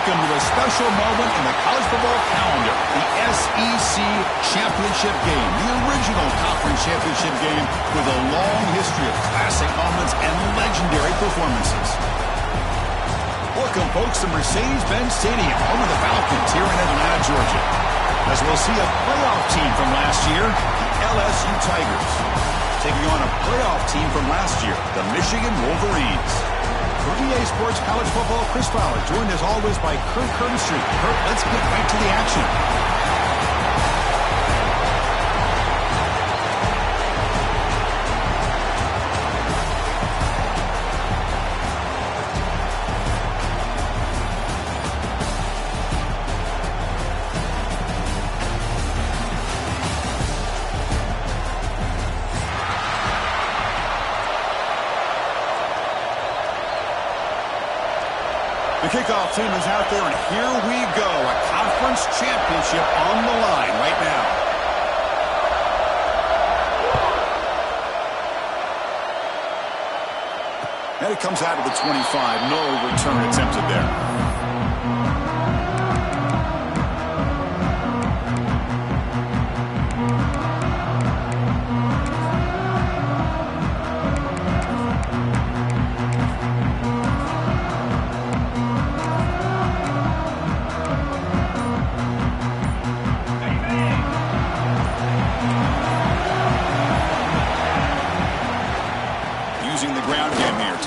Welcome to a special moment in the college football calendar, the SEC Championship game, the original conference championship game with a long history of classic moments and legendary performances. Welcome, folks, to Mercedes-Benz Stadium, home of the Falcons here in Atlanta, Georgia, as we'll see a playoff team from last year, the LSU Tigers, taking on a playoff team from last year, the Michigan Wolverines. For EA Sports College Football, Chris Fowler, joined as always by Kurt Curtis. Kurt, let's get right to the action. The kickoff team is out there, and here we go. A conference championship on the line right now. And it comes out of the 25. No return attempted there.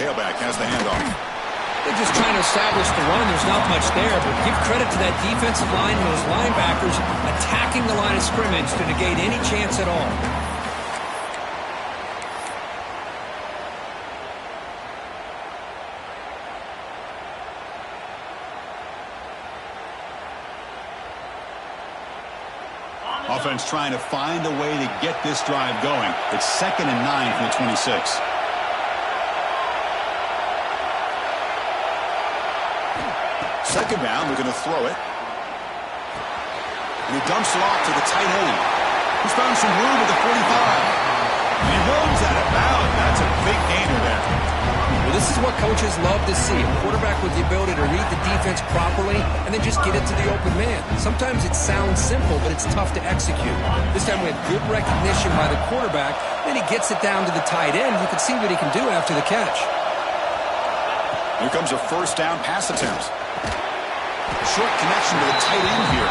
Tailback has the handoff. They're just trying to establish the run. There's not much there, but give credit to that defensive line and those linebackers attacking the line of scrimmage to negate any chance at all. Offense trying to find a way to get this drive going. It's 2nd and 9 from the 26. Second down, they're going to throw it. And he dumps it off to the tight end. He's found some room at the 45. And he runs out of bounds. That's a big gainer there. Well, this is what coaches love to see. A quarterback with the ability to read the defense properly and then just get it to the open man. Sometimes it sounds simple, but it's tough to execute. This time we had good recognition by the quarterback. Then he gets it down to the tight end. You can see what he can do after the catch. Here comes a first down pass attempt. Short connection to the tight end here.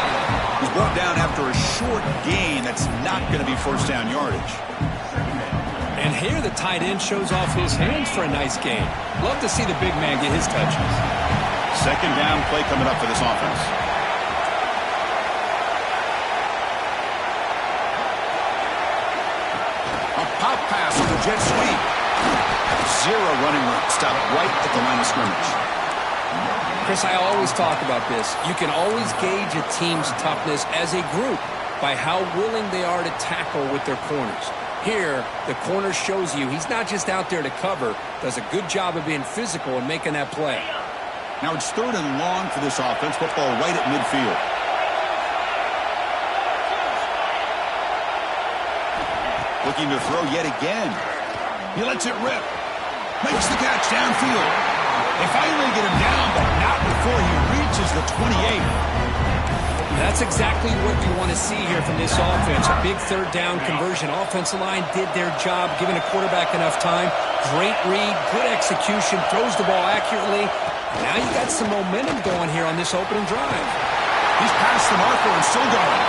He's brought down after a short gain. That's not going to be first down yardage. And here the tight end shows off his hands for a nice gain. Love to see the big man get his touches. Second down play coming up for this offense. A pop pass on the jet sweep. Zero running room. Stop right at the line of scrimmage. Chris, I always talk about this. You can always gauge a team's toughness as a group by how willing they are to tackle with their corners. Here, the corner shows you he's not just out there to cover, does a good job of being physical and making that play. Now it's 3rd and long for this offense. Football right at midfield. Looking to throw yet again. He lets it rip. Makes the catch downfield. They finally get him down, but not before he reaches the 28. That's exactly what you want to see here from this offense. A big 3rd down conversion. Offensive line did their job, giving a quarterback enough time. Great read, good execution, throws the ball accurately. Now you got some momentum going here on this opening drive. He's past the marker and still going.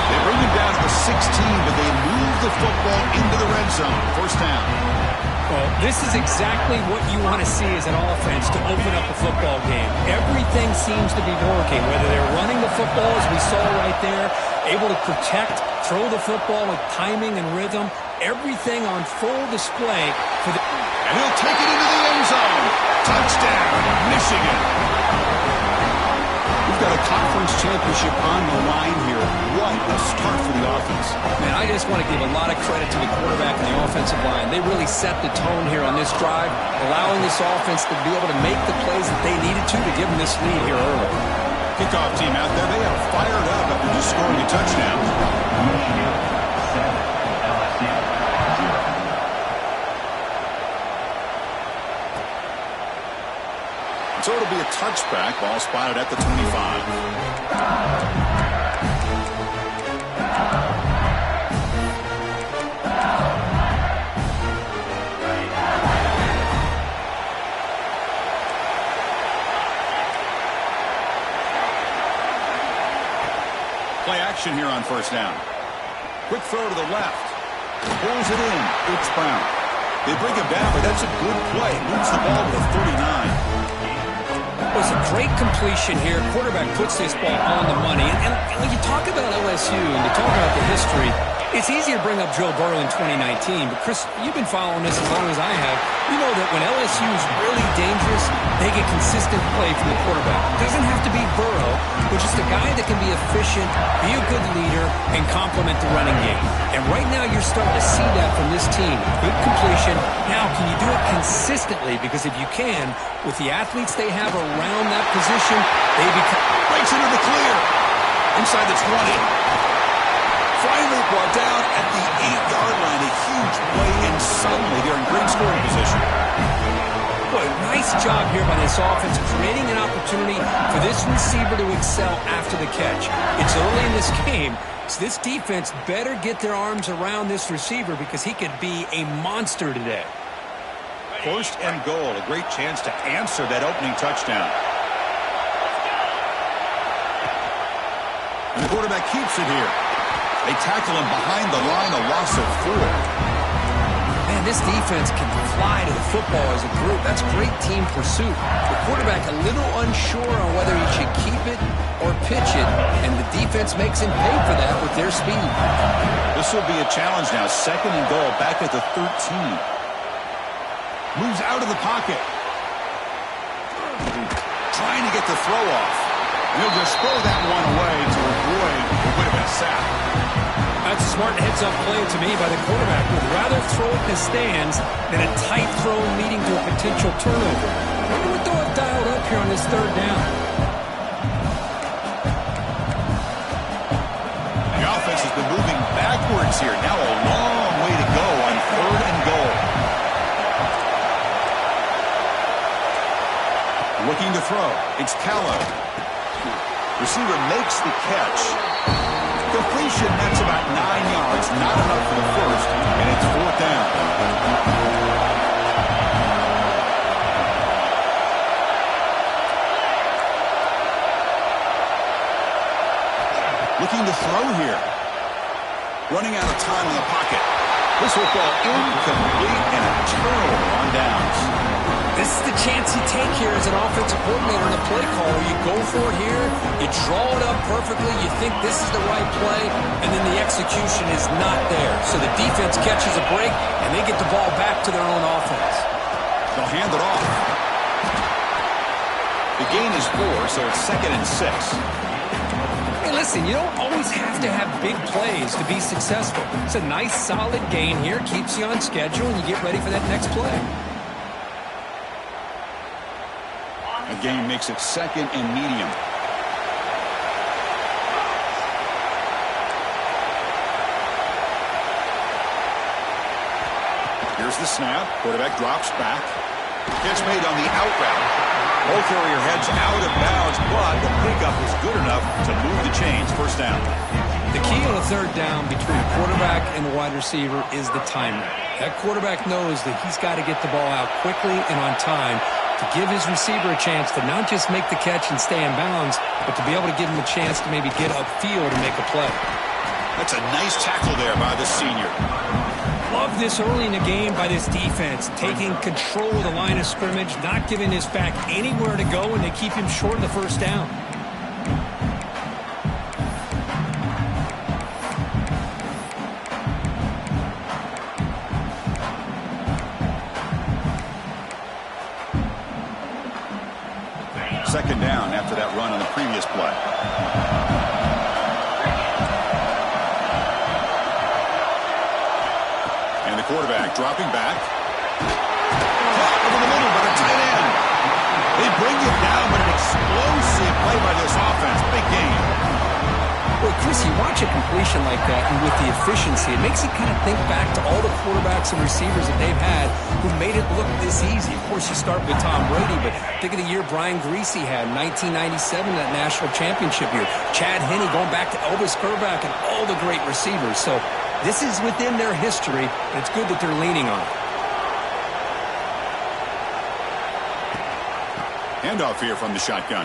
They bring him down to the 16, but they move the football into the red zone. First down. Well, this is exactly what you want to see as an offense to open up a football game. Everything seems to be working, whether they're running the football, as we saw right there, able to protect, throw the football with timing and rhythm, everything on full display for the... And he'll take it into the end zone. Touchdown, Michigan. We've got a conference championship on the line here. What a start for the offense. Man, I just want to give a lot of credit to the quarterback and the offensive line. They really set the tone here on this drive, allowing this offense to be able to make the plays that they needed to give them this lead here early. Kickoff team out there, they are fired up after just scoring a touchdown. So it'll be a touchback. Ball spotted at the 25. Play action here on first down. Quick throw to the left. Pulls it in. It's Brown. They bring him down, but that's a good play. Moves the ball to the 39. It was a great completion here. Quarterback puts this ball on the money. And when you talk about LSU and you talk about the history, it's easy to bring up Joe Burrow in 2019. But, Chris, you've been following this as long as I have. You know that when LSU is really dangerous, they get consistent play from the quarterback. It doesn't have to be Burrow, but just a guy that can be efficient, be a good leader, and complement the running game. And right now you're starting to see that from this team. Good completion. Now, can you do it consistently? Because if you can, with the athletes they have around that position, they become... Breaks into the clear. Inside the 20. Finally brought down at the 8-yard line. A huge play, and suddenly they're in great scoring position. Boy, nice job here by this offense, creating an opportunity for this receiver to excel after the catch. It's early in this game, so this defense better get their arms around this receiver because he could be a monster today. First and goal, a great chance to answer that opening touchdown. And the quarterback keeps it here. They tackle him behind the line, a loss of 4. Man, this defense can fly to the football as a group. That's great team pursuit. The quarterback a little unsure on whether he should keep it or pitch it, and the defense makes him pay for that with their speed. This will be a challenge now. Second and goal, back at the 13. Moves out of the pocket. Trying to get the throw off. And he'll just throw that one away to avoid what would have been a sack. That's a smart heads-up play to me by the quarterback. Would rather throw it in the stands than a tight throw leading to a potential turnover. I wonder what they'll have dialed up here on this third down. The offense has been moving backwards here. Now a long way to go on third and goal. Looking to throw. It's Callow. Receiver makes the catch. Completion, that's about 9 yards. Not enough for the first, and it's fourth down. Looking to throw here. Running out of time in the pocket. This football incomplete and a turnover on downs. This is the chance you take here as an offensive coordinator and a play caller. You go for it here, you draw it up perfectly, you think this is the right play, and then the execution is not there. So the defense catches a break, and they get the ball back to their own offense. They'll hand it off. The gain is 4, so it's 2nd and 6. Hey, listen, you don't always have to have big plays to be successful. It's a nice, solid gain here, keeps you on schedule, and you get ready for that next play. The game makes it 2nd and medium. Here's the snap. Quarterback drops back. Catch made on the out route. Ball carrier heads out of bounds, but the pickup is good enough to move the chains. First down. The key on a third down between the quarterback and the wide receiver is the timing. That quarterback knows that he's got to get the ball out quickly and on time to give his receiver a chance to not just make the catch and stay in bounds, but to be able to give him a chance to maybe get upfield and make a play. That's a nice tackle there by the senior. Love this early in the game by this defense, taking control of the line of scrimmage, not giving this back anywhere to go, and they keep him short of the first down. Second down after that run on the previous play. And the quarterback dropping back. Caught over the middle by the tight end. They bring it down, but an explosive play by this offense. Big game. Well, Chris, you watch a completion like that, and with the efficiency, it makes you kind of think back to all the quarterbacks and receivers that they've had who made it look this easy. Of course, you start with Tom Brady, but think of the year Brian Greasy had, 1997, that national championship year. Chad Henne going back to Elvis Grbac and all the great receivers. So this is within their history, and it's good that they're leaning on it. Handoff here from the shotgun.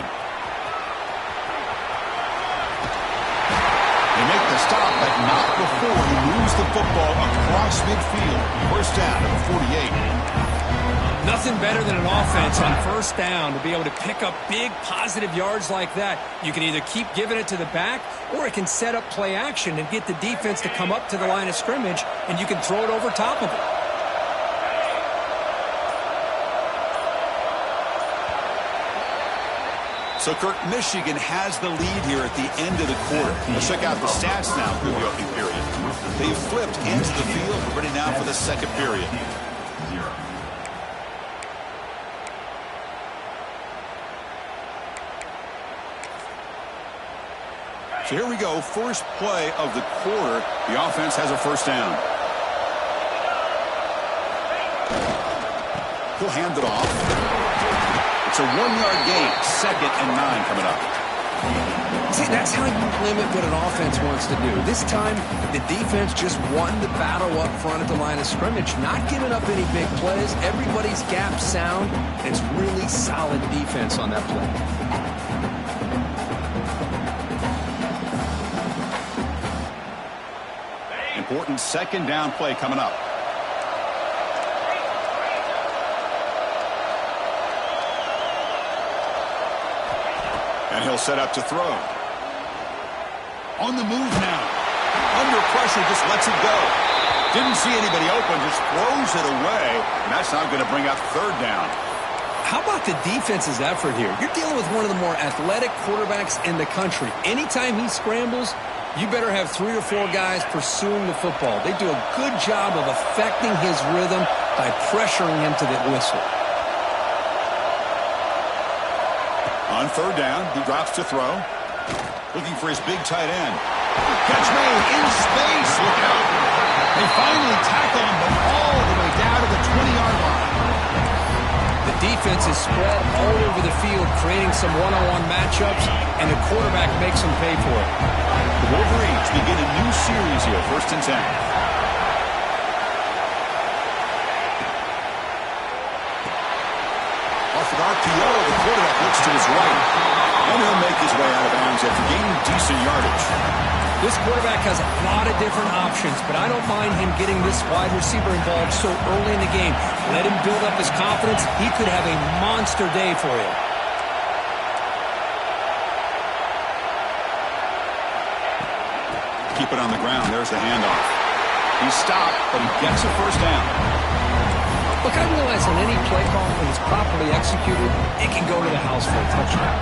They make the stop, but not before he moves the football across midfield. First down at the 48. Nothing better than an offense on first down to be able to pick up big positive yards like that. You can either keep giving it to the back, or it can set up play action and get the defense to come up to the line of scrimmage, and you can throw it over top of it. So, Kirk, Michigan has the lead here at the end of the quarter. Let's check out the stats now through the opening period. They've flipped into the field. We're ready now for the second period. So here we go. First play of the quarter. The offense has a first down. He'll hand it off. It's a 1-yard gain. 2nd and 9 coming up. See, that's how you limit what an offense wants to do. This time, the defense just won the battle up front at the line of scrimmage, not giving up any big plays. Everybody's gap sound. It's really solid defense on that play. Important second down play coming up. And he'll set up to throw. On the move now. Under pressure, just lets it go. Didn't see anybody open, just throws it away. And that's not going to bring up third down. How about the defense's effort here? You're dealing with one of the more athletic quarterbacks in the country. Anytime he scrambles, you better have 3 or 4 guys pursuing the football. They do a good job of affecting his rhythm by pressuring him to the whistle. On third down, he drops to throw. Looking for his big tight end. Catch made in space. Look out. They finally tackle him, but all the way down to the 20-yard line. The defense is spread all over the field, creating some one-on-one matchups, and the quarterback makes them pay for it. The Wolverines begin a new series here, 1st and 10. Off an RPO, the quarterback looks to his right. And he'll make his way out of bounds after gaining decent yardage. This quarterback has a lot of different options, but I don't mind him getting this wide receiver involved so early in the game. Let him build up his confidence. He could have a monster day for you. Keep it on the ground. There's the handoff. He's stopped, but he gets a first down. Look, I realize on any play call, when it's properly executed, it can go to the house for a touchdown.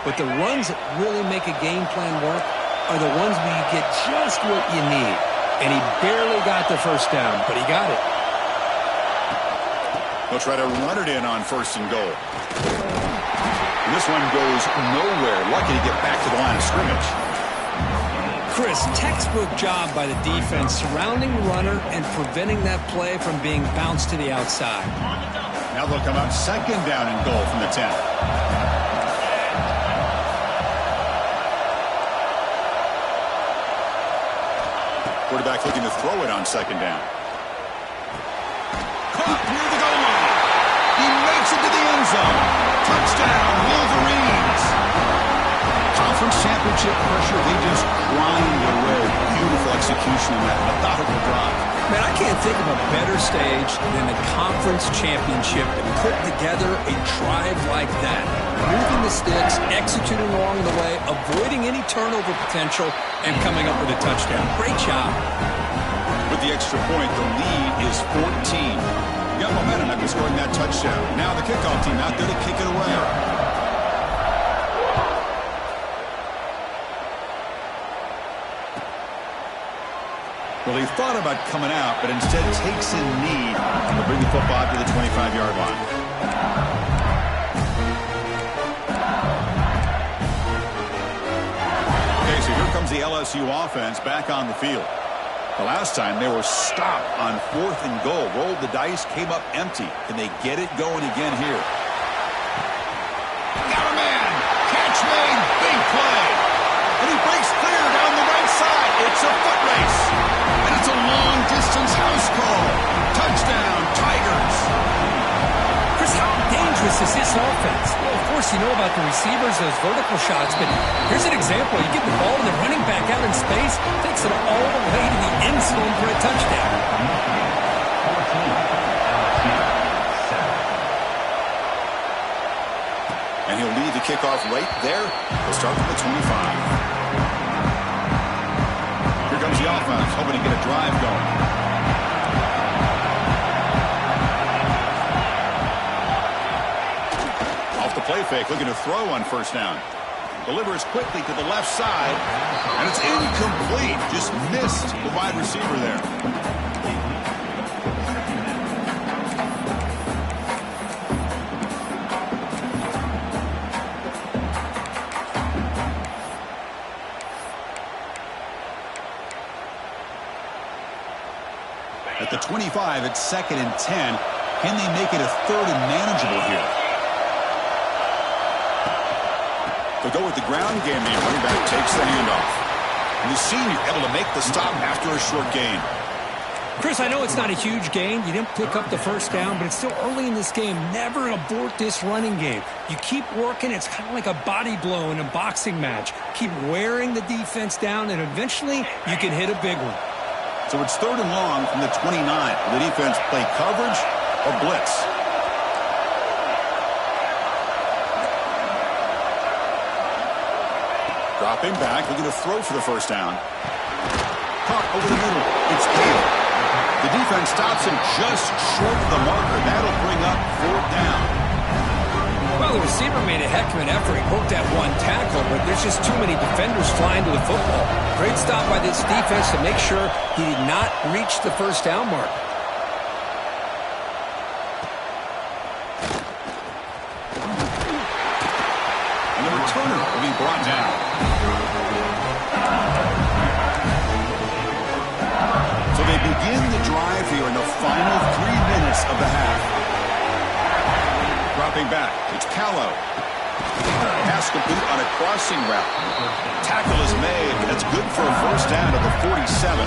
But the runs that really make a game plan work are the ones where you get just what you need. And he barely got the first down, but he got it. He'll try to run it in on 1st and goal. And this one goes nowhere. Lucky to get back to the line of scrimmage. Chris, textbook job by the defense surrounding the runner and preventing that play from being bounced to the outside. Now they'll come out 2nd down and goal from the 10. Quarterback looking to throw it on 2nd down. Caught near the goal line. He makes it to the end zone. Touchdown, Wolverines. Conference championship pressure, they just grind away. Beautiful execution in that methodical drive. Man, I can't think of a better stage than the conference championship to put together a drive like that. Moving the sticks, executing along the way, avoiding any turnover potential, and coming up with a touchdown. Great job. With the extra point, the lead is 14. You got momentum after scoring that touchdown. Now the kickoff team out there to kick it away. Well, he thought about coming out, but instead takes a knee to bring the football to the 25-yard line. Okay, so here comes comes the LSU offense back on the field. The last time they were stopped on 4th and goal. Rolled the dice, came up empty. Can they get it going again here? Got a man. Catch made. Big play. And he breaks clear down the right side. It's a foot race. And it's a long-distance house call. Touchdown, Tigers. Chris, how dangerous is this offense? Well, of course, you know about the receivers, those vertical shots, but here's an example. You get the ball and the running back out in space, takes it all the way to the end zone for a touchdown. And he'll lead the kickoff right there. He'll start from the 25. Here comes the offense, hoping to get a drive going. The play fake, looking to throw on first down. Delivers quickly to the left side, and it's incomplete. Just missed the wide receiver there. At the 25, it's 2nd and 10. Can they make it a 3rd and manageable here? They'll go with the ground game. The running back takes the handoff. And the senior able to make the stop after a short gain. Chris, I know it's not a huge gain. You didn't pick up the first down, but it's still early in this game. Never abort this running game. You keep working. It's kind of like a body blow in a boxing match. Keep wearing the defense down, and eventually you can hit a big one. So it's 3rd and long from the 29. Will the defense play coverage or blitz? Dropping back, looking to throw for the first down. Caught over the middle. It's Cale. The defense stops him just short of the marker. That'll bring up 4th down. Well, the receiver made a heck of an effort. He broke that one tackle, but there's just too many defenders flying to the football. Great stop by this defense to make sure he did not reach the first down mark. And the returner will be brought down. So they begin the drive here in the final 3 minutes of the half. Dropping back, it's Callow. Pass complete on a crossing route. Tackle is made. That's good for a first down at the 47.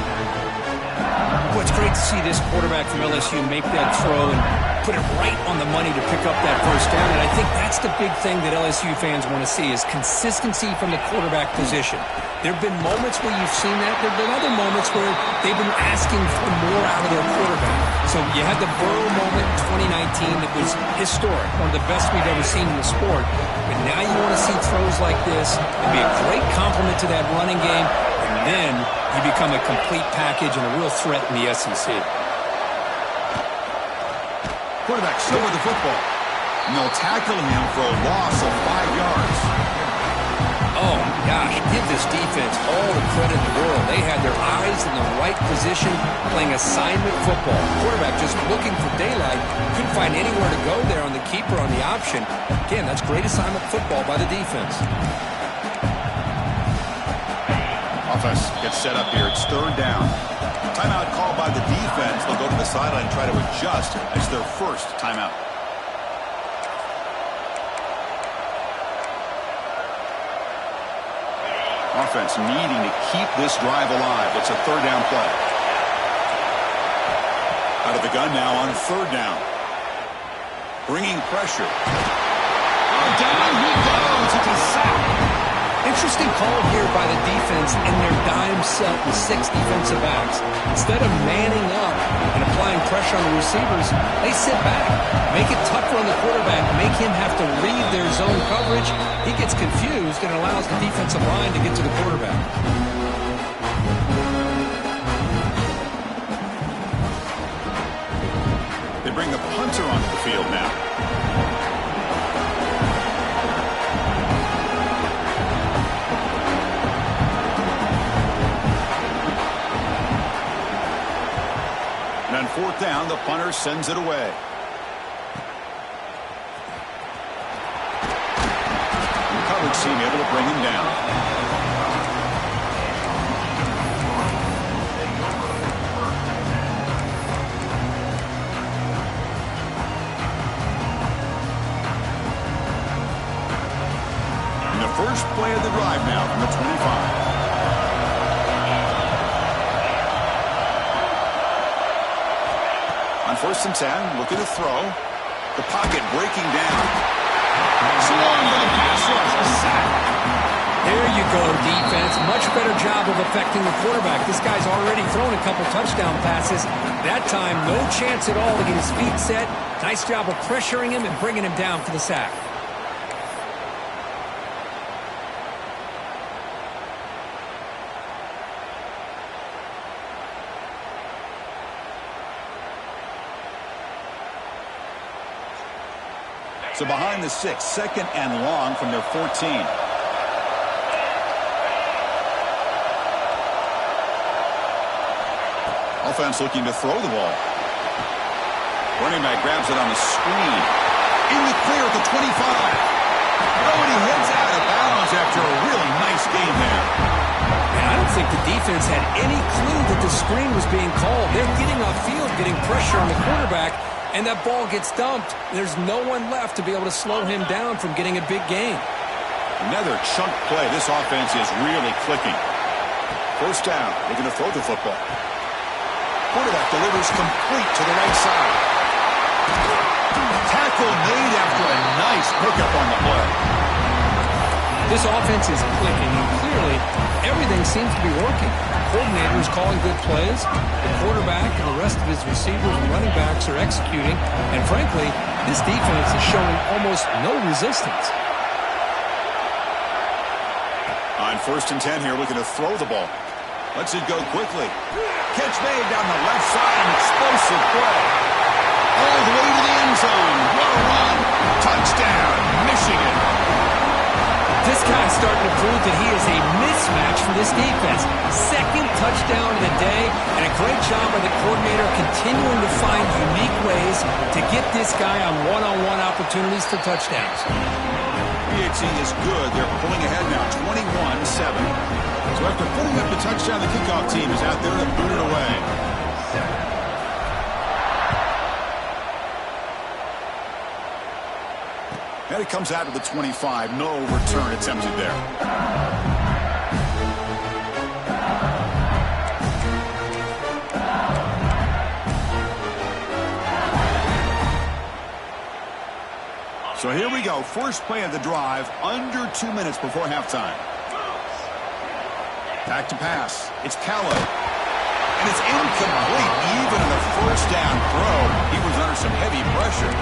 Well, it's great to see this quarterback from LSU make that throw and put it right on the money to pick up that first down. And I think that's the big thing that LSU fans want to see is consistency from the quarterback position. There have been moments where you've seen that. There have been other moments where they've been asking for more out of their quarterback. So you had the Burrow moment in 2019 that was historic, one of the best we've ever seen in the sport. But now you want to see throws like this. It'd be a great compliment to that running game. And then you become a complete package and a real threat in the SEC. Quarterback still with the football. And they'll tackle him for a loss of 5 yards. Oh, my gosh, give this defense all the credit in the world. They had their eyes in the right position, playing assignment football. Quarterback just looking for daylight, couldn't find anywhere to go there on the keeper on the option. Again, that's great assignment football by the defense. Offense gets set up here. It's 3rd down. Timeout called by the defense. They'll go to the sideline and try to adjust. It's their first timeout. Offense needing to keep this drive alive. It's a 3rd down play. Out of the gun now on 3rd down. Bringing pressure. Oh, down he goes. It's a sack. Interesting call here by the defense in their dime set with 6 defensive backs. Instead of manning up and applying pressure on the receivers, they sit back, make it tougher on the quarterback, make him have to read their zone coverage. He gets confused and allows the defensive line to get to the quarterback. They bring the punter onto the field now. And on 4th down, the punter sends it away. The coverage team able to bring him down. first play of the drive now from the 25. On 1st and 10, looking to throw. The pocket breaking down. Swung for the pass rush. A sack. There you go, defense. Much better job of affecting the quarterback. This guy's already thrown a couple touchdown passes. That time, no chance at all to get his feet set. Nice job of pressuring him and bringing him down for the sack. So behind the 6, 2nd and long from their 14. Offense looking to throw the ball. Running back grabs it on the screen. In the clear at the 25. Oh, and he heads out of bounds after a really nice game there. And I don't think the defense had any clue that the screen was being called. They're getting off field, getting pressure on the quarterback, and that ball gets dumped. There's no one left to be able to slow him down from getting a big gain. Another chunk play. This offense is really clicking. 1st down. They're going to throw the football. Quarterback delivers complete to the right side. Tackle made after a nice pickup on the play. This offense is clicking, and clearly everything seems to be working. The coordinator is calling good plays. The quarterback and the rest of his receivers and running backs are executing. And frankly, this defense is showing almost no resistance. On 1st and 10 here, looking to throw the ball. Lets it go quickly. Catch made down the left side. An explosive play. All the way to the end zone. What a run. Touchdown, Michigan. This guy's starting to prove that he is a mismatch for this defense. 2nd touchdown of the day, and a great job by the coordinator continuing to find unique ways to get this guy on one-on-one opportunities for touchdowns. PAT is good. They're pulling ahead now, 21-7. So after putting up the touchdown, the kickoff team is out there to boot it away. And it comes out to the 25. No return attempted there. So here we go. First play of the drive, under 2 minutes before halftime. Back to pass. It's Callow. And it's incomplete. Even in the 1st down throw, he was under some heavy pressure.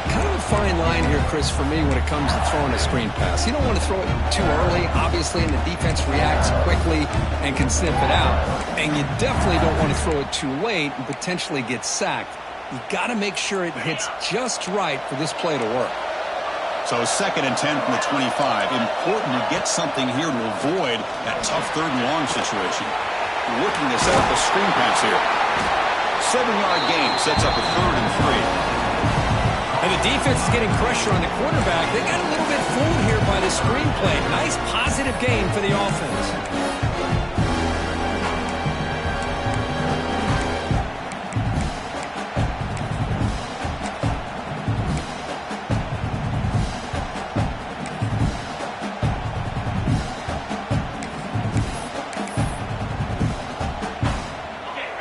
Kind of a fine line here, Chris, for me when it comes to throwing a screen pass. You don't want to throw it too early, obviously, and the defense reacts quickly and can sniff it out. And you definitely don't want to throw it too late and potentially get sacked. You got to make sure it hits just right for this play to work. So 2nd and 10 from the 25. Important to get something here to avoid that tough 3rd and long situation. Working to set up a screen pass here. 7-yard gain sets up a 3rd and 3. And the defense is getting pressure on the quarterback. They got a little bit fooled here by the screenplay. Nice positive gain for the offense.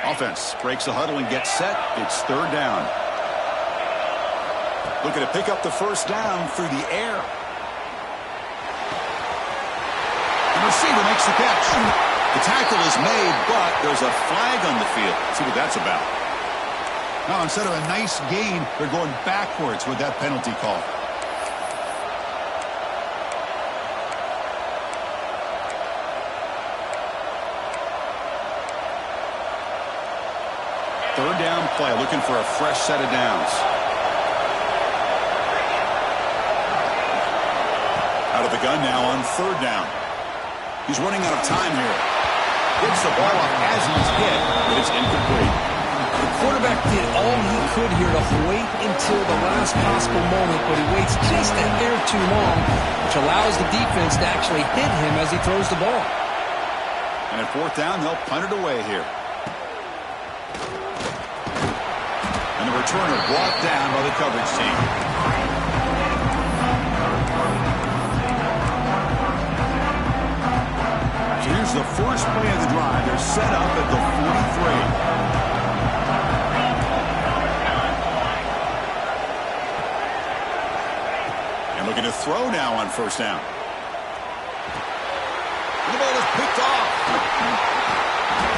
Offense breaks the huddle and gets set. It's 3rd down. Looking to pick up the 1st down through the air. The receiver makes the catch. The tackle is made, but there's a flag on the field. Let's see what that's about. Now, instead of a nice gain, they're going backwards with that penalty call. Third down play, looking for a fresh set of downs. Out of the gun now on 3rd down. He's running out of time here. Gets the ball up as he's hit, but it's incomplete. The quarterback did all he could here to wait until the last possible moment, but he waits just a hair too long, which allows the defense to actually hit him as he throws the ball. And at 4th down, they'll punt it away here. And the returner brought down by the coverage team. Here's the first play of the drive. They're set up at the 43. And looking to throw now on first down. And the ball is picked off.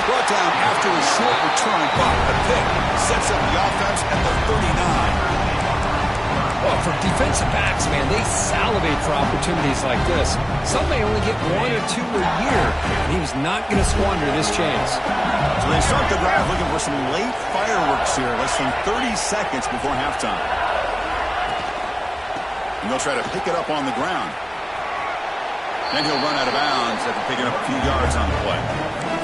Brought down after a short return, but the pick sets up the offense at the 39. Well, for defensive backs, man, they salivate for opportunities like this. Some may only get 1 or 2 a year, and he was not going to squander this chance. So they start the drive looking for some late fireworks here, less than 30 seconds before halftime. And they'll try to pick it up on the ground. Then he'll run out of bounds after picking up a few yards on the play.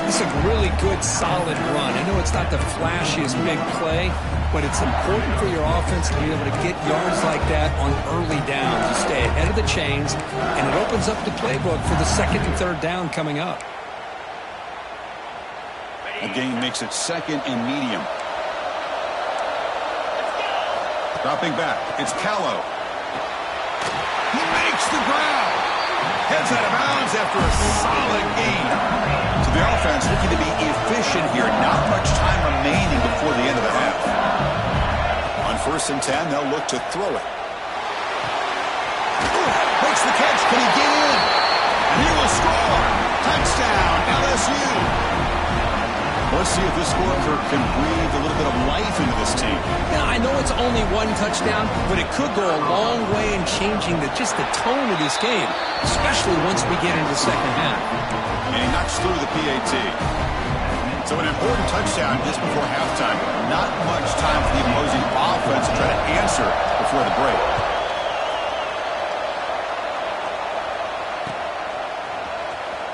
It's a really good, solid run. I know it's not the flashiest big play, but it's important for your offense to be able to get yards like that on early downs. You stay ahead of the chains, and it opens up the playbook for the second and third down coming up. A gain makes it second and medium. Dropping back, it's Callow. He makes the grab. Heads out of bounds after a solid gain. So the offense looking to be efficient here. Not much time remaining before the end of the half. On 1st and 10, they'll look to throw it. Ooh, makes the catch. Can he get in? And he will score. Touchdown, LSU. Let's see if this scorecard can breathe a little bit of life into this team. Yeah, I know it's only 1 touchdown, but it could go a long way in changing just the tone of this game, especially once we get into the second half. And he knocks through the PAT. So an important touchdown just before halftime. Not much time for the opposing offense to try to answer before the break.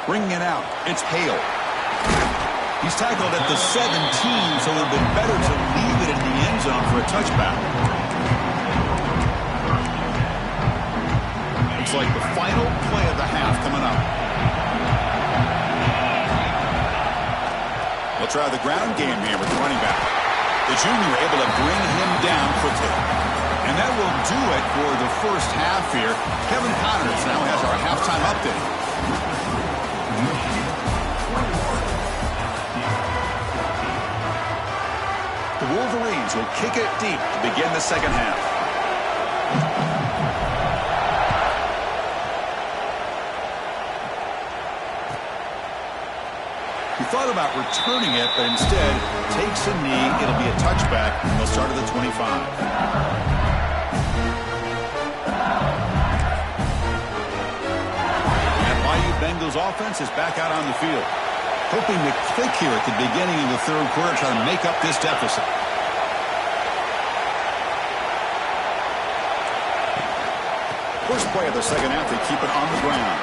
Bringing it out, it's Hale. He's tackled at the 17, so it would have been better to leave it in the end zone for a touchback. Looks like the final play of the half coming up. We'll try the ground game here with the running back. The junior able to bring him down quickly. And that will do it for the first half here. Kevin Connors now has our halftime update. The Wolverines will kick it deep to begin the second half. He thought about returning it, but instead takes a knee. It'll be a touchback, and they'll start at the 25. And Bayou Bengals offense is back out on the field. Hoping to click here at the beginning of the third quarter, trying to make up this deficit. First play of the second half, they keep it on the ground.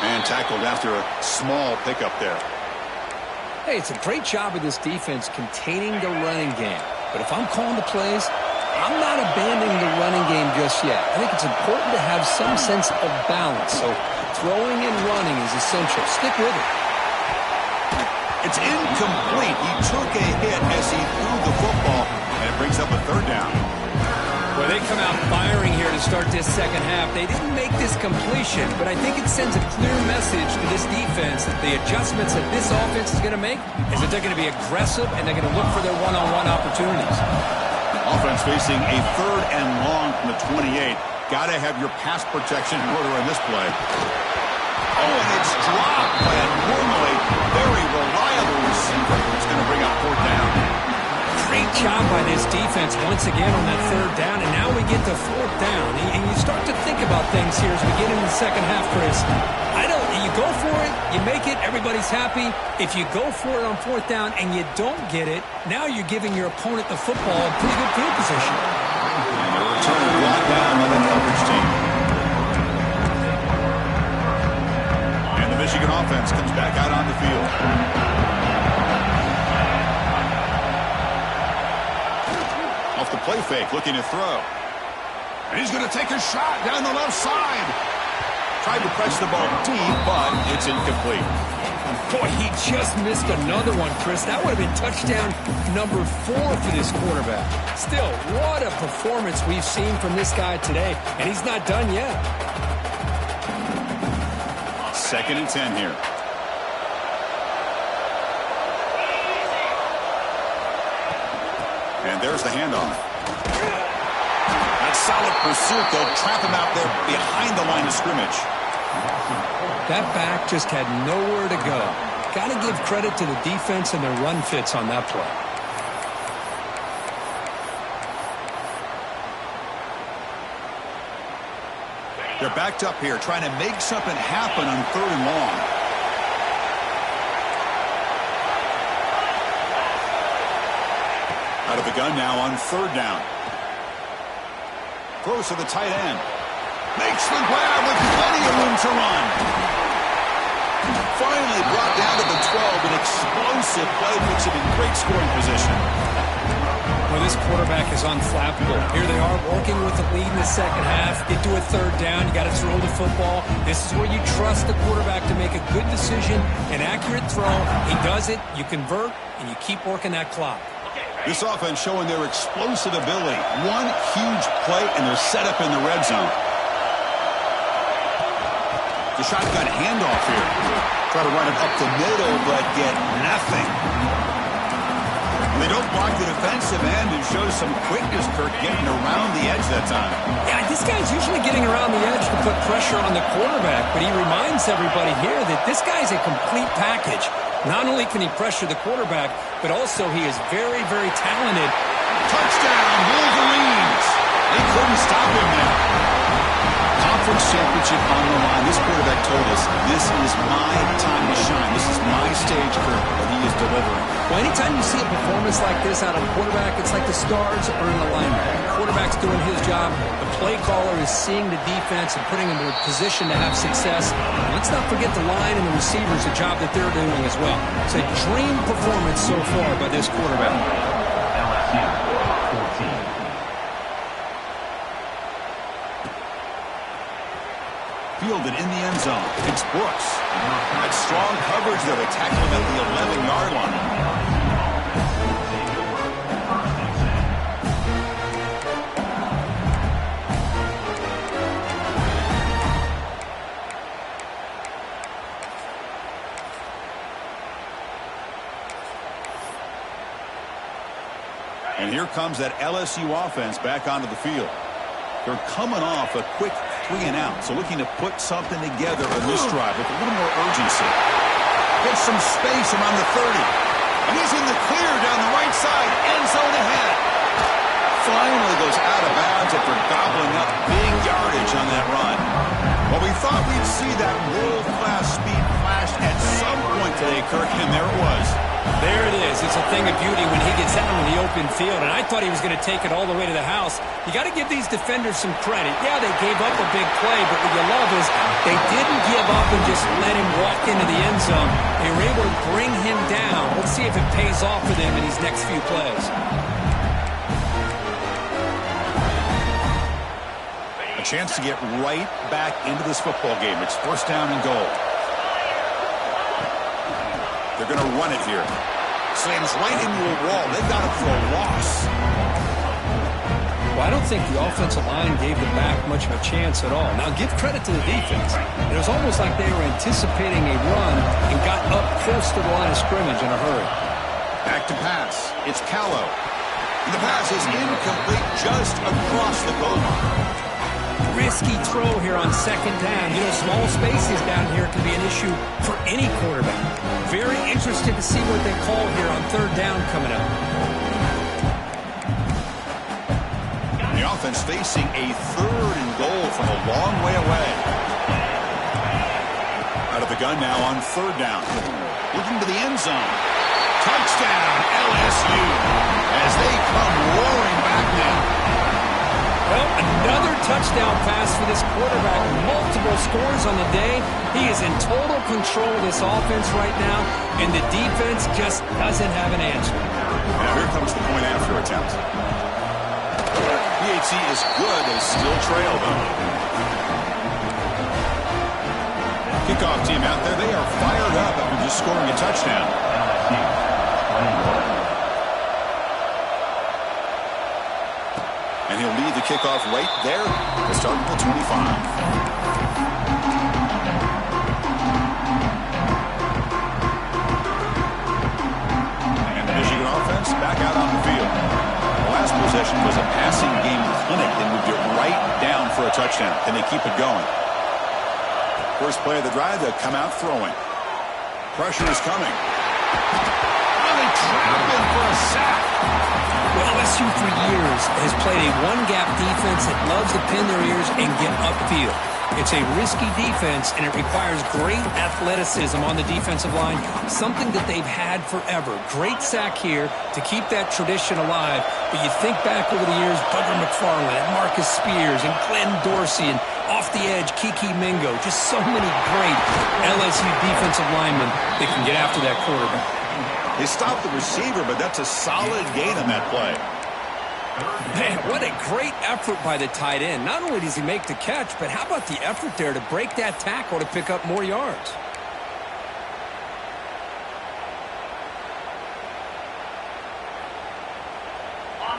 And tackled after a small pickup there. Hey, it's a great job of this defense containing the running game. But if I'm calling the plays, I'm not abandoning the running game just yet. I think it's important to have some sense of balance. So throwing and running is essential. Stick with it. It's incomplete. He took a hit as he threw the football, and it brings up a third down. Well, they come out firing here to start this second half. They didn't make this completion, but I think it sends a clear message to this defense that the adjustments that this offense is going to make is that they're going to be aggressive and they're going to look for their one-on-one opportunities. Offense facing a third and long from the 28. Got to have your pass protection in order in this play. Oh, and it's dropped by a normally very reliable receiver. It's going to bring up fourth down. Great job by this defense once again on that third down, and now we get to fourth down. And you start to think about things here as we get into the second half, Chris. You go for it, you make it, everybody's happy. If you go for it on fourth down and you don't get it, now you're giving your opponent the football in pretty good field position. And a return brought down by the coverage team. And the Michigan offense comes back out on the field. Off the play fake, looking to throw. And he's going to take a shot down the left side. Tried to press the ball deep, but it's incomplete. Boy, he just missed another one, Chris. That would have been touchdown number 4 for this quarterback. Still, what a performance we've seen from this guy today, and he's not done yet. 2nd and 10 here. And there's the handoff. That solid pursuit. They'll trap him out there behind the line of scrimmage. That back just had nowhere to go. Got to give credit to the defense and their run fits on that play. They're backed up here, trying to make something happen on 3rd and long. Out of the gun now on 3rd down. Throws to the tight end. Makes the grab with plenty of room to run. Finally brought down to the 12. An explosive play puts him in great scoring position. Well, this quarterback is unflappable. Here they are working with the lead in the second half. Get to a 3rd down. You got to throw the football. This is where you trust the quarterback to make a good decision, an accurate throw. He does it. You convert, and you keep working that clock. This offense showing their explosive ability. One huge play, and they're set up in the red zone. The shotgun handoff here. Try to run it up the middle, but get nothing. They don't block the defensive end and show some quickness, Kirk, getting around the edge that time. Yeah, this guy's usually getting around the edge to put pressure on the quarterback, but he reminds everybody here that this guy's a complete package. Not only can he pressure the quarterback, but also he is very, very talented. Touchdown, Wolverines! They couldn't stop him now. Conference championship on the line. This quarterback told us, this is my time to shine. This is my stage, Kirk, but he is delivering. Well, anytime you see a performance like this out of a quarterback, it's like the stars are in alignment. The quarterback's doing his job. The play caller is seeing the defense and putting him in a position to have success. And let's not forget the line and the receivers, the job that they're doing as well. It's a dream performance so far by this quarterback. Fielded in the end zone. It's Brooks. That strong coverage there. They tackle him at the 11-yard line. And here comes that LSU offense back onto the field. They're coming off a quick 3-and-out, so looking to put something together in this drive with a little more urgency. Gets some space around the 30. And he's in the clear down the right side. End zone ahead. Finally goes out of bounds after gobbling up big yardage on that run. Well, we thought we'd see that world-class speed flash at some point today, Kirk, and there it was. There it is. It's a thing of beauty when he gets out in the open field, and I thought he was going to take it all the way to the house. You got to give these defenders some credit. Yeah, they gave up a big play, but what you love is they didn't give up and just let him walk into the end zone. They were able to bring him down. Let's see if it pays off for them in these next few plays. A chance to get right back into this football game. It's 1st down and goal. They're going to run it here. Slams right into a wall. They've got it for a loss. Well, I don't think the offensive line gave the back much of a chance at all. Now, give credit to the defense. It was almost like they were anticipating a run and got up close to the line of scrimmage in a hurry. Back to pass. It's Callow. And the pass is incomplete just across the goal line. Risky throw here on 2nd down. You know, small spaces down here can be an issue for any quarterback. Very interested to see what they call here on 3rd down coming up. The offense facing a 3rd and goal from a long way away. Out of the gun now on 3rd down. Looking to the end zone. Touchdown, LSU, as they come roaring back now. Well, another touchdown pass for this quarterback. Multiple scores on the day. He is in total control of this offense right now, and the defense just doesn't have an answer. Now here comes the point after attempt. PAT is good. They still trail, though. Kickoff team out there. They are fired up after just scoring a touchdown. And he'll lead the kickoff right there to start at the 25. And the Michigan offense back out on the field. last possession was a passing game clinic. They moved it right down for a touchdown. Can they keep it going? First play of the drive, they'll come out throwing. Pressure is coming. Really traveling for a sack. Well, LSU for years has played a one-gap defense that loves to pin their ears and get upfield. It's a risky defense, and it requires great athleticism on the defensive line, something that they've had forever. Great sack here to keep that tradition alive. But you think back over the years, Bugger McFarland and Marcus Spears and Glenn Dorsey and off the edge, Kiki Mingo. Just so many great LSU defensive linemen that can get after that quarterback. They stopped the receiver, but that's a solid gain on that play. Man, what a great effort by the tight end. Not only does he make the catch, but how about the effort there to break that tackle to pick up more yards?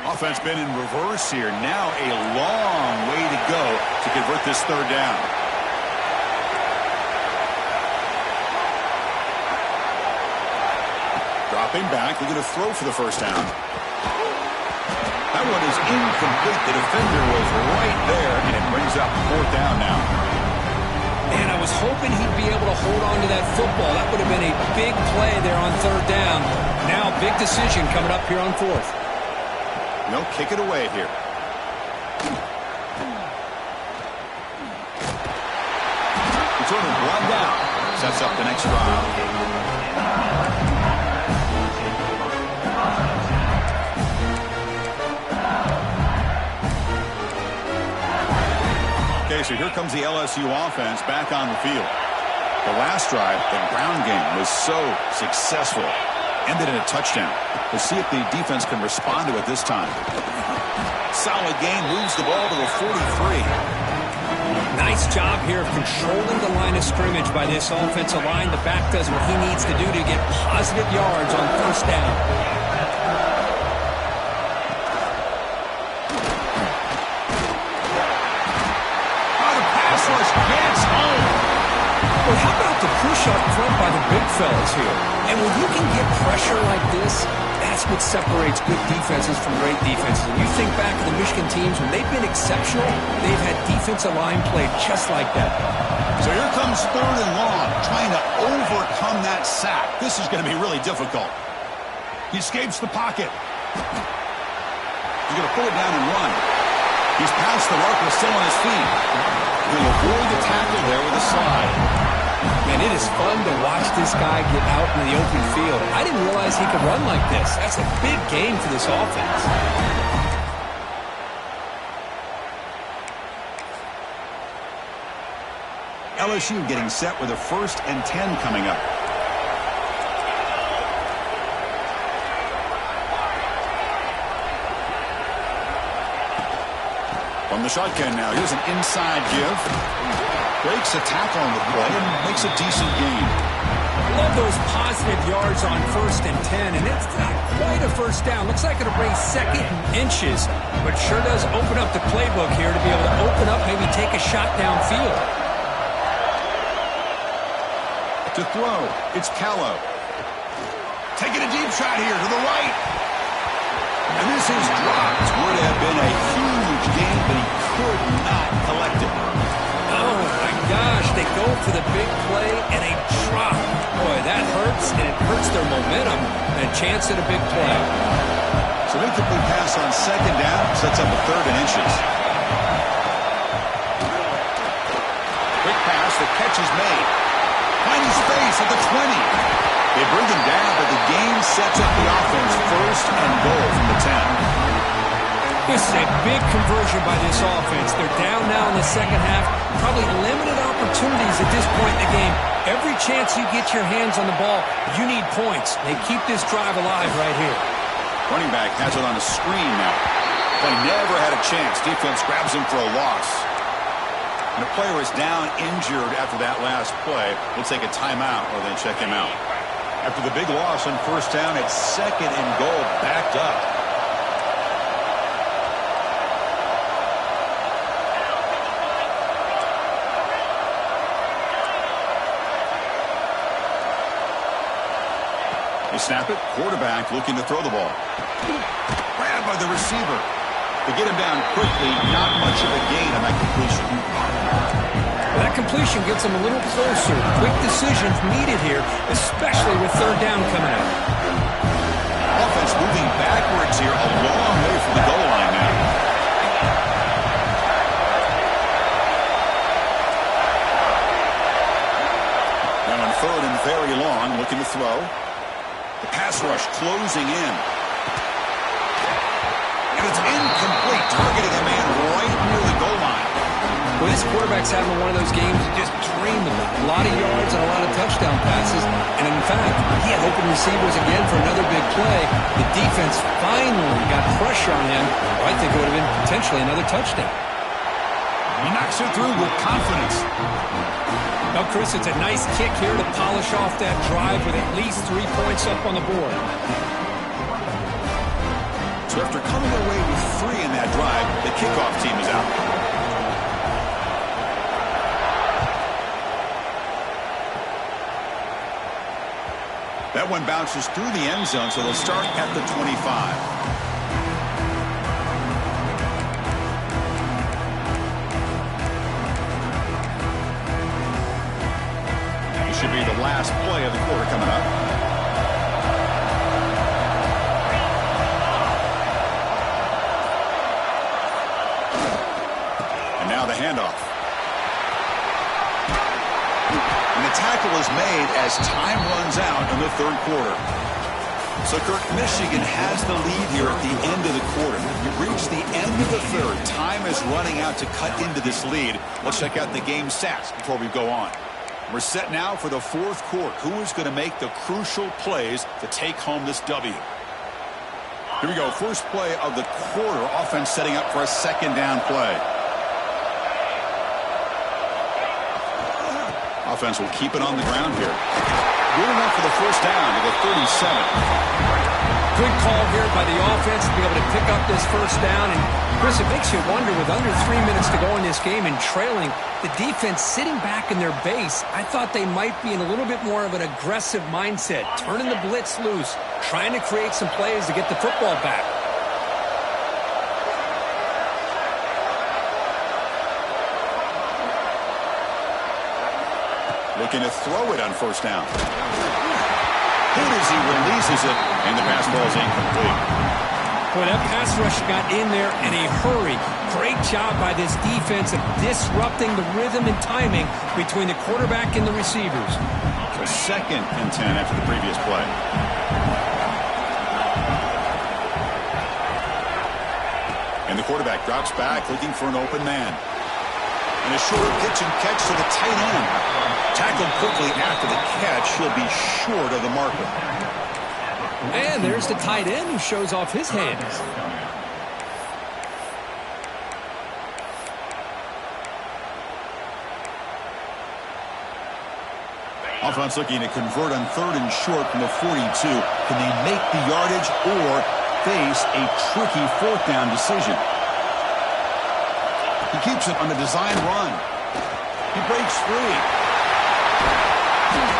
Offense been in reverse here. Now a long way to go to convert this third down. Dropping back, they're going to throw for the first down. That one is incomplete. The defender was right there, and it brings up fourth down now. And I was hoping he'd be able to hold on to that football. That would have been a big play there on third down. Now, big decision coming up here on fourth. No, kick it away here. Return of 1 down. Sets up the next drive. So here comes the LSU offense back on the field. The last drive, the ground game was so successful. Ended in a touchdown. We'll see if the defense can respond to it this time. Solid gain, moves the ball to the 43. Nice job here of controlling the line of scrimmage by this offensive line. The back does what he needs to do to get positive yards on first down. Well, how about the push up front by the big fellas here? And when you can get pressure like this, that's what separates good defenses from great defenses. When you think back to the Michigan teams, when they've been exceptional, they've had defensive line play just like that. So here comes third and long, trying to overcome that sack. This is going to be really difficult. He escapes the pocket. He's going to pull it down and run. He's past the mark, but still on his feet. He'll avoid the tackle there with a slide. Man, it is fun to watch this guy get out in the open field. I didn't realize he could run like this. That's a big game for this offense. LSU getting set with a 1st and 10 coming up. From the shotgun now, here's an inside give. Breaks a tackle on the play and makes a decent gain. Love those positive yards on 1st and 10, and it's not quite a first down. Looks like it'll bring second and inches, but sure does open up the playbook here to be able to open up, maybe take a shot downfield. To throw, it's Callow. Taking a deep shot here to the right. And this is dropped. Would have been a huge gain, but he could not collect it. Oh, my gosh. They go for the big play and a drop. Boy, that hurts, and it hurts their momentum and a chance at a big play. So incomplete pass on second down sets up a 3rd and inches. Quick pass, the catch is made. Finding space at the 20. They bring him down, but the game sets up the offense 1st and goal from the 10. This is a big conversion by this offense. They're down now in the second half. Probably limited opportunities at this point in the game. Every chance you get your hands on the ball, you need points. They keep this drive alive right here. Running back has it on a screen now. Play never had a chance. Defense grabs him for a loss. And the player is down injured after that last play. We'll take a timeout or then check him out. After the big loss on first down, it's 2nd and goal, backed up. They snap it. Quarterback looking to throw the ball. Grabbed by by the receiver. To get him down quickly, not much of a gain on that completion. That completion gets him a little closer. Quick decisions needed here, especially with third down coming up. Offense moving backwards here, a long way from the goal line now. Now on third and very long, looking to throw. The pass rush closing in. And it's incomplete, targeting a man right near the goal line. Well, this quarterback's having one of those games you just dream about. A lot of yards and a lot of touchdown passes. And in fact, he had open receivers again for another big play. The defense finally got pressure on him. I think it would have been potentially another touchdown. He knocks it through with confidence. Now, Chris, it's a nice kick here to polish off that drive with at least 3 points up on the board. So after coming away with 3 in that drive, the kickoff team is out. That one bounces through the end zone, so they'll start at the 25. Should be the last play of the quarter coming up. And now the handoff. And the tackle is made as time runs out in the third quarter. So, Kirk, Michigan has the lead here at the end of the quarter. We've reached the end of the third. Time is running out to cut into this lead. Let's check out the game stats before we go on. We're set now for the fourth quarter. Who is going to make the crucial plays to take home this W? Here we go. First play of the quarter. Offense setting up for a second down play. Offense will keep it on the ground here. Good enough for the first down to the 37. Good call here by the offense to be able to pick up this first down. And, Chris, it makes you wonder, with under 3 minutes to go in this game and trailing, the defense sitting back in their base, I thought they might be in a little bit more of an aggressive mindset, turning the blitz loose, trying to create some plays to get the football back. Looking to throw it on first down. Good as he releases it, and the pass ball is incomplete. Boy, that pass rush got in there in a hurry. Great job by this defense of disrupting the rhythm and timing between the quarterback and the receivers. So 2nd and 10 after the previous play. And the quarterback drops back looking for an open man. And a short pitch and catch to the tight end. Tackled quickly after the catch. He'll be short of the marker. And there's the tight end who shows off his hands. Offense looking to convert on 3rd and short from the 42. Can they make the yardage or face a tricky 4th down decision? He keeps it on the design run. He breaks free.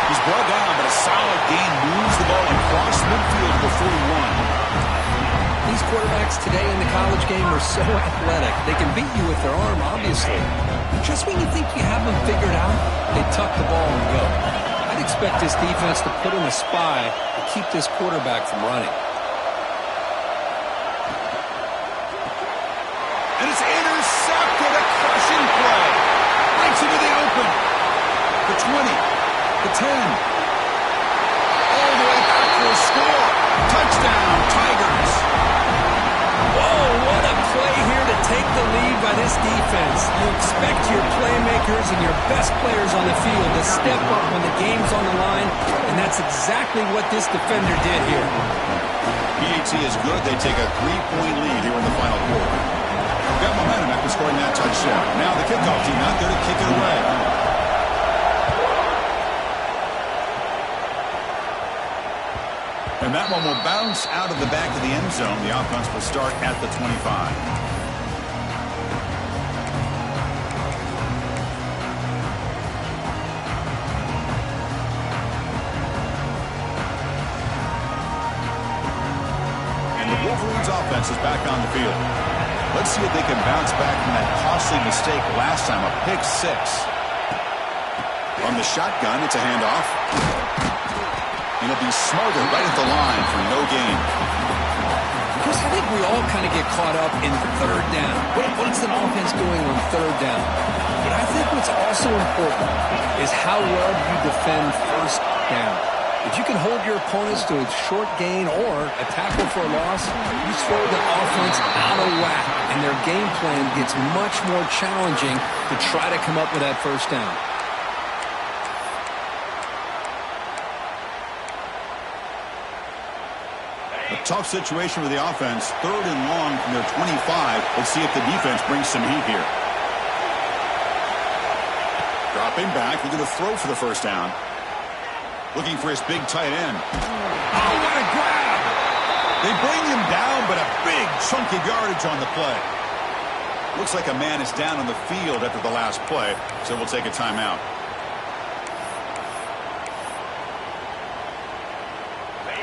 He's brought down, but a solid gain moves the ball across midfield for 41. These quarterbacks today in the college game are so athletic. They can beat you with their arm, obviously. Just when you think you have them figured out, they tuck the ball and go. I'd expect this defense to put in a spy to keep this quarterback from running. And it's intercepted, a crushing play. Breaks into the open. The 20. The 10. All the way back for a score. Touchdown, Tigers. Whoa, what a play here to take the lead by this defense. You expect your playmakers and your best players on the field to step up when the game's on the line, and that's exactly what this defender did here. PAT is good. They take a 3-point lead here in the final quarter. They've got momentum after scoring that touchdown. Now the kickoff team out there to kick it away. And that one will bounce out of the back of the end zone. The offense will start at the 25. And the Wolverines offense offense is back on the field. Let's see if they can bounce back from that costly mistake last time, a pick six. From the shotgun, it's a handoff. And he'll be smothered right at the line for no gain. Chris, I think we all kind of get caught up in third down. What's an offense doing on third down? But I think what's also important is how well you defend first down. If you can hold your opponents to a short gain or a tackle for a loss, you throw the offense out of whack, and their game plan gets much more challenging to try to come up with that first down. A tough situation with the offense. Third and long from their 25. Let's see if the defense brings some heat here. Dropping back, looking to throw for the first down. Looking for his big tight end. Oh, what a grab! They bring him down, but a big chunk of yardage on the play. Looks like a man is down on the field after the last play, so we'll take a timeout.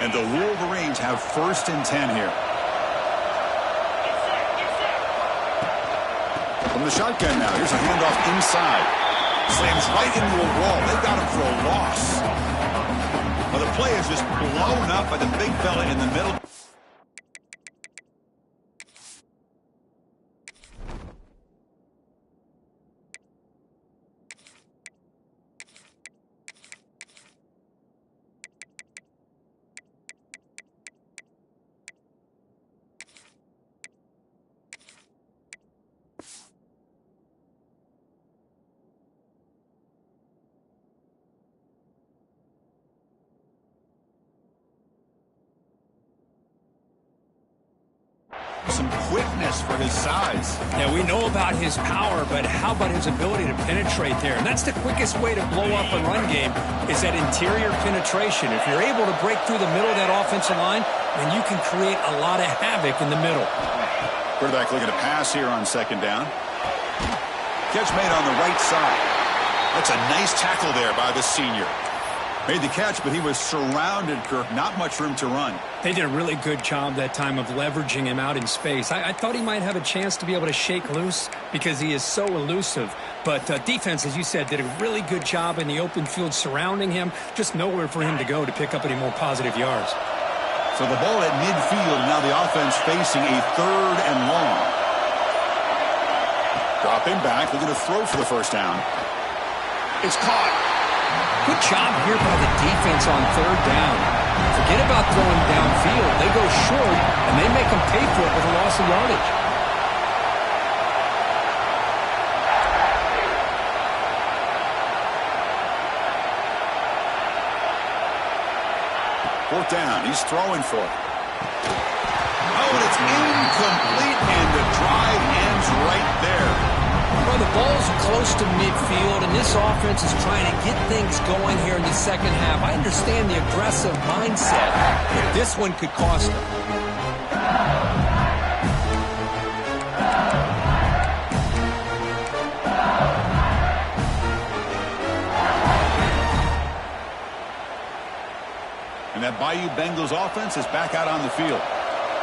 And the Wolverines have 1st and 10 here. From the shotgun now, here's a handoff inside. Slams right into a wall. They've got him for a loss. Well, the play is just blown up by the big fella in the middle. Some quickness for his size. Yeah, we know about his power, but how about his ability to penetrate there? And that's the quickest way to blow up a run game is that interior penetration. If you're able to break through the middle of that offensive line, then you can create a lot of havoc in the middle. Quarterback looking to pass here on 2nd down. Catch made on the right side. That's a nice tackle there by the senior. Made the catch, but he was surrounded, Kirk. Not much room to run. They did a really good job that time of leveraging him out in space. I thought he might have a chance to be able to shake loose because he is so elusive. But defense, as you said, did a really good job in the open field surrounding him. Just nowhere for him to go to pick up any more positive yards. So the ball at midfield, now the offense facing a 3rd and long. Dropping back, looking to throw for the first down. It's caught. Good job here by the defense on 3rd down. Forget about throwing downfield. They go short, and they make them pay for it with a loss of yardage. 4th down. He's throwing for it. Oh, and it's incomplete, and the drive ends right there. Well, the ball's close to midfield, and this offense is trying to get things going here in the second half. I understand the aggressive mindset, but this one could cost them. And that Bayou Bengals offense is back out on the field.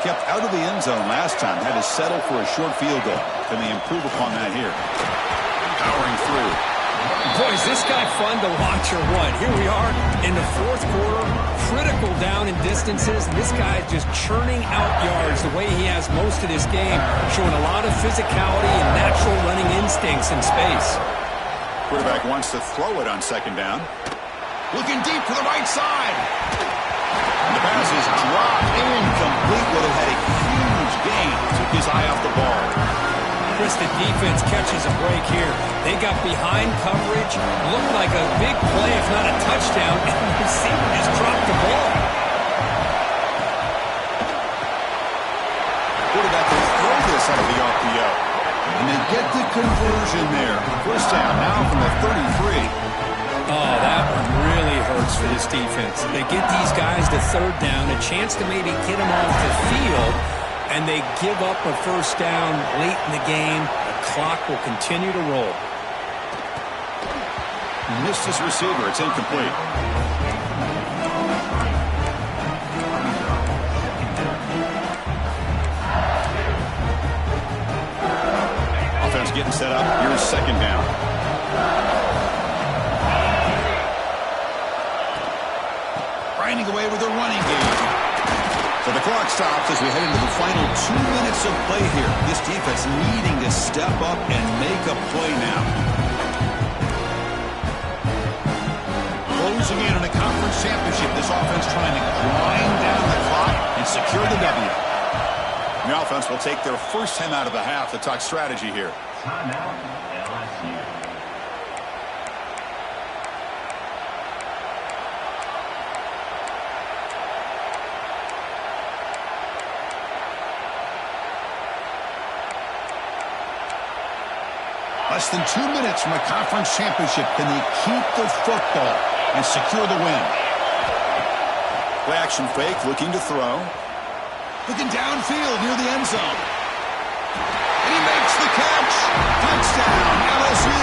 Kept out of the end zone last time. Had to settle for a short field goal. Can they improve upon that here? Powering through. Boy, is this guy fun to watch or what? Here we are in the 4th quarter. Critical down in distances. And this guy is just churning out yards the way he has most of this game. Showing a lot of physicality and natural running instincts in space. Quarterback wants to throw it on 2nd down. Looking deep to the right side. And the pass is dropped. Incomplete. Would have had a huge gain. Took his eye off the ball. Chris, the defense catches a break here. They got behind coverage. Looked like a big play, if not a touchdown. And the receiver just dropped the ball. Quarterback will throw this out of the RPO. And they get the conversion there. First down now from the 33. Oh, that one really hurts for this defense. They get these guys to 3rd down, a chance to maybe get them off the field, and they give up a first down late in the game. The clock will continue to roll. Missed his receiver. It's incomplete. defense getting set up. Here's second down. Grinding away with a running game. So the clock stops as we head into the final 2 minutes of play here. This defense needing to step up and make a play now. Closing in on a conference championship, this offense trying to grind down the clock and secure the W. The offense will take their first time out of the half to talk strategy here. Timeout, LSU. Less than 2 minutes from a conference championship. Can they keep the football and secure the win? Play action fake, looking to throw. Looking downfield near the end zone. And he makes the catch. Touchdown, LSU.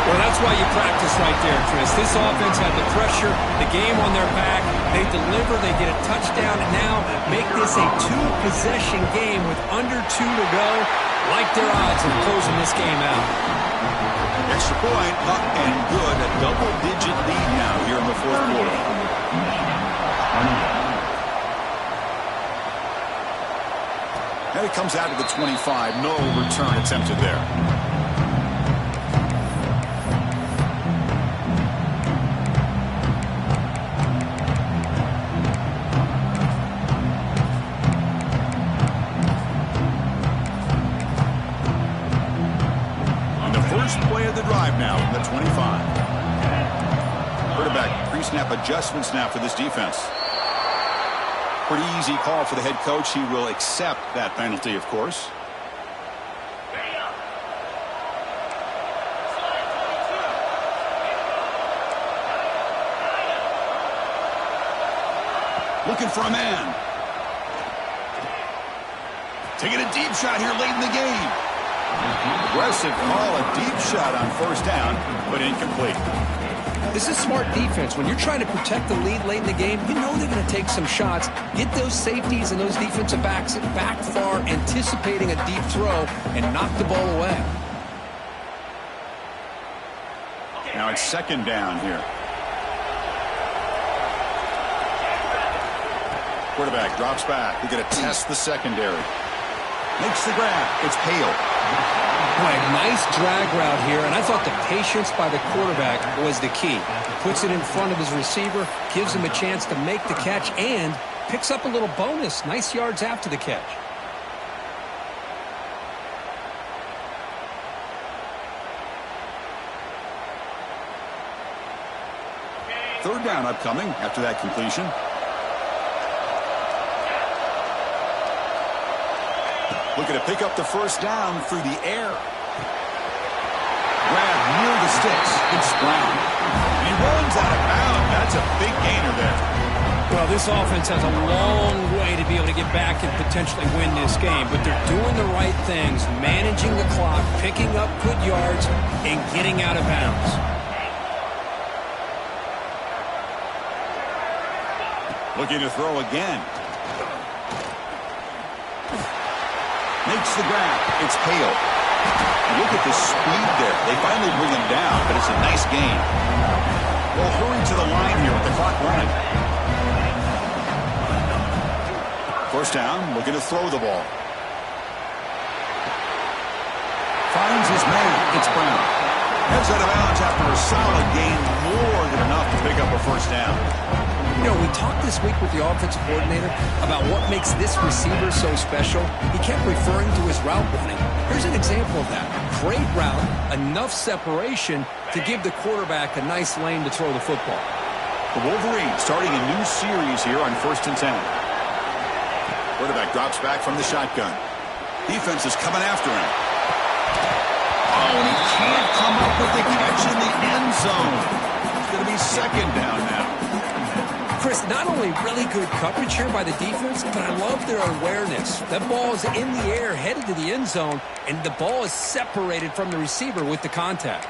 Well, that's why you practice right there, Chris. This offense had the pressure, the game on their back. They deliver, they get a touchdown, and now make this a two-possession game with under 2 to go. Like their odds of closing this game out. Extra point, up and good. A double-digit lead now here in the fourth quarter. And it comes out to the 25. No return attempted there. Play of the drive now from the 25. Quarterback pre-snap adjustments now for this defense. Pretty easy call for the head coach. He will accept that penalty, of course. Looking for a man. Taking a deep shot here late in the game. Aggressive call, a deep shot on first down, but incomplete. This is smart defense. When you're trying to protect the lead late in the game, you know they're going to take some shots, get those safeties and those defensive backs back far, anticipating a deep throw, and knock the ball away. Now it's second down here. Quarterback drops back. We're going to test the secondary. Makes the grab. It's Hale. Boy, nice drag route here, and I thought the patience by the quarterback was the key. Puts it in front of his receiver, gives him a chance to make the catch, and picks up a little bonus. Nice yards after the catch. Third down upcoming after that completion. Looking to pick up the first down through the air. Grab near the sticks. It's Brown. He runs out of bounds. That's a big gainer there. Well, this offense has a long way to be able to get back and potentially win this game, but they're doing the right things, managing the clock, picking up good yards, and getting out of bounds. Looking to throw again. Makes the grab. It's Hale. Look at the speed there. They finally bring him down, but it's a nice gain. Well, hurry to the line here with the clock running. First down, looking to throw the ball. Finds his man. It's Brown. Heads out of bounds after a solid gain, more than enough to pick up a first down. You know, we talked this week with the offensive coordinator about what makes this receiver so special. He kept referring to his route running. Here's an example of that. Great route, enough separation to give the quarterback a nice lane to throw the football. The Wolverines starting a new series here on 1st and 10. Quarterback drops back from the shotgun. Defense is coming after him. Oh, and he can't come up with the catch in the end zone. It's going to be second down now. Chris, not only really good coverage here by the defense, but I love their awareness. That ball is in the air, headed to the end zone, and the ball is separated from the receiver with the contact.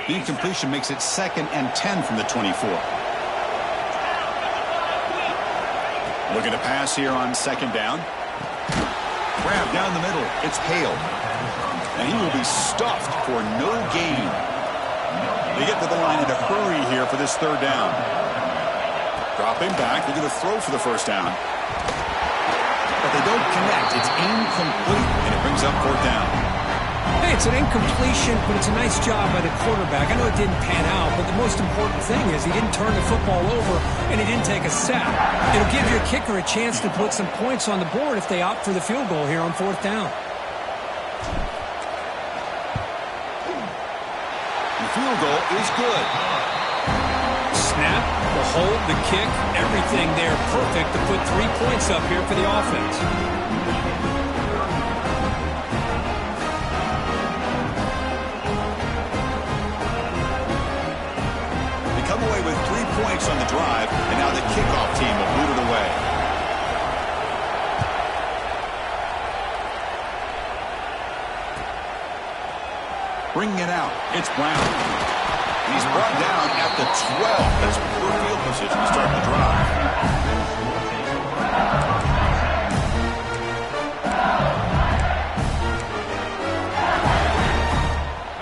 The incompletion makes it 2nd and 10 from the 24. Looking to pass here on second down. Grab down the middle. It's Hale. And he will be stuffed for no gain. They get to the line in a hurry here for this third down. Dropping back. They're going to throw for the first down. But they don't connect. It's incomplete, and it brings up fourth down. Hey, it's an incompletion, but it's a nice job by the quarterback. I know it didn't pan out, but the most important thing is he didn't turn the football over and he didn't take a sack. It'll give your kicker a chance to put some points on the board if they opt for the field goal here on fourth down. The field goal is good. Snap, the hold, the kick, everything there perfect to put 3 points up here for the offense. Come away with 3 points on the drive, and now the kickoff team will boot it away. Bringing it out, it's Brown. He's brought down at the 12. That's poor field position to start the drive.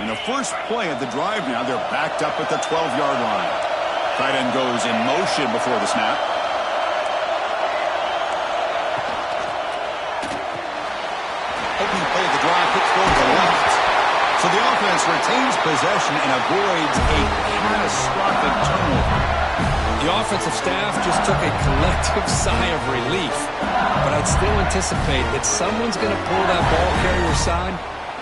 And the first play of the drive now, they're backed up at the 12-yard line. Tight end goes in motion before the snap. Opening play of the drive, hits toward the left. So the offense retains possession and avoids a catastrophic turnover. The offensive staff just took a collective sigh of relief. But I'd still anticipate that someone's going to pull that ball carrier side.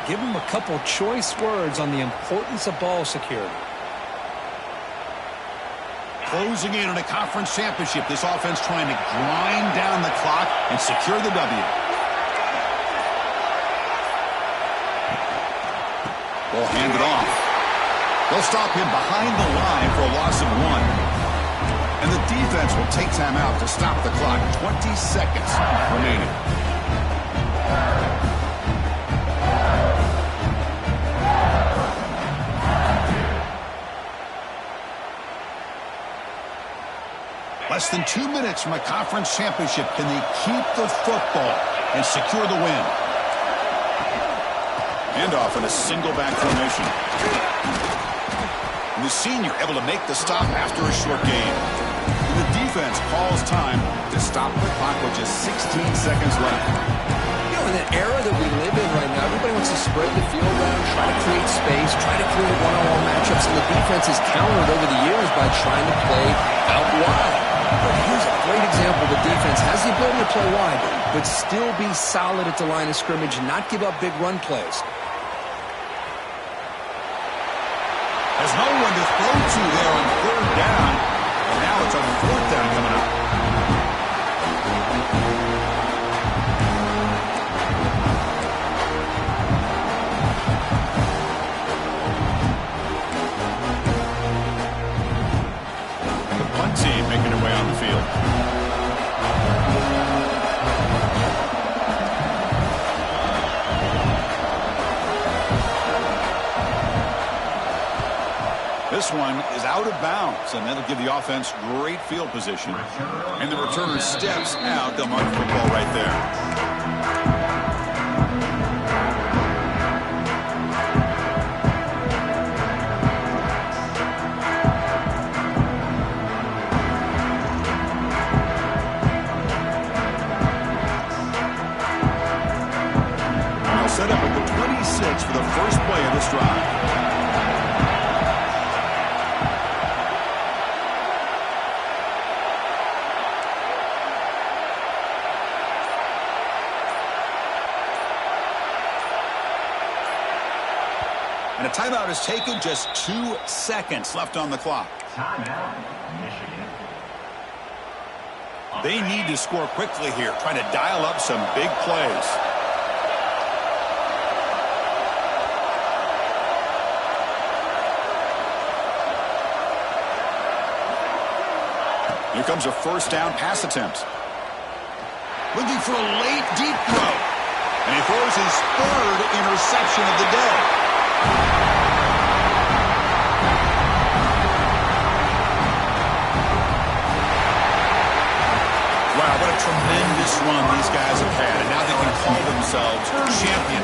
Give them a couple choice words on the importance of ball security. Closing in on a conference championship, this offense trying to grind down the clock and secure the W. Ball handed off. They'll stop him behind the line for a loss of 1. And the defense will take time out to stop the clock. 20 seconds remaining. Less than 2 minutes from a conference championship. Can they keep the football and secure the win? Handoff in a single back formation. And the senior able to make the stop after a short gain. And the defense calls time to stop the clock with just 16 seconds left. You know, in the era that we live in right now, everybody wants to spread the field around, try to create space, try to create one-on-one matchups, and the defense has countered over the years by trying to play out wide. But here's a great example. The defense has the ability to play wide, but still be solid at the line of scrimmage and not give up big run plays. There's no one to throw to there on third down. And now it's on fourth down coming up. The punt team making their way on the field. This one is out of bounds, and that'll give the offense great field position. And the returner steps out. They'll mark the football right there. And they'll set up at the 26 for the first play of this drive. And a timeout is taken, just 2 seconds left on the clock. Timeout, Michigan. They need to score quickly here, trying to dial up some big plays. Here comes a first down pass attempt. Looking for a late deep throw. And he throws his third interception of the day. Wow, what a tremendous run these guys have had, and now they can call themselves champions